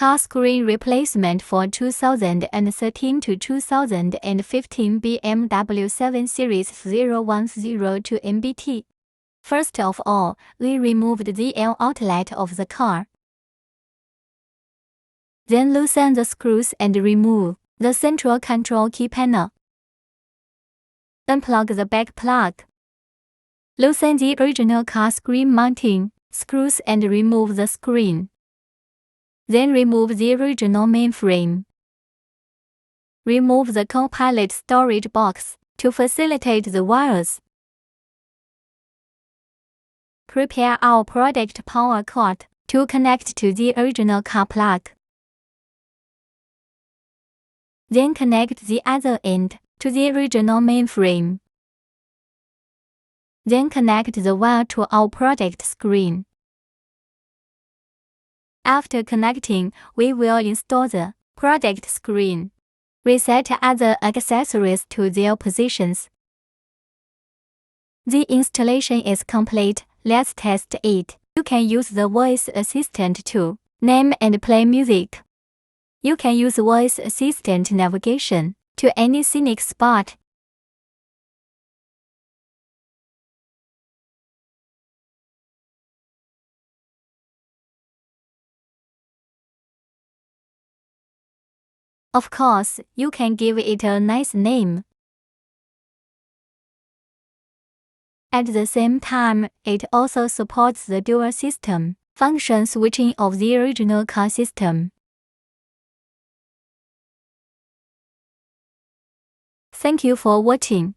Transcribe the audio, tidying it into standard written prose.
Car screen replacement for 2013 to 2015 BMW 7 Series F01 F02 NBT. First of all, we removed the L outlet of the car. Then loosen the screws and remove the central control key panel. Unplug the back plug. Loosen the original car screen mounting screws and remove the screen. Then remove the original mainframe. Remove the co-pilot storage box to facilitate the wires. Prepare our product power cord to connect to the original car plug. Then connect the other end to the original mainframe. Then connect the wire to our product screen. After connecting, we will install the product screen. Reset other accessories to their positions. The installation is complete. Let's test it. You can use the voice assistant to name and play music. You can use voice assistant navigation to any scenic spot. Of course, you can give it a nice name. At the same time, it also supports the dual system function switching of the original car system. Thank you for watching.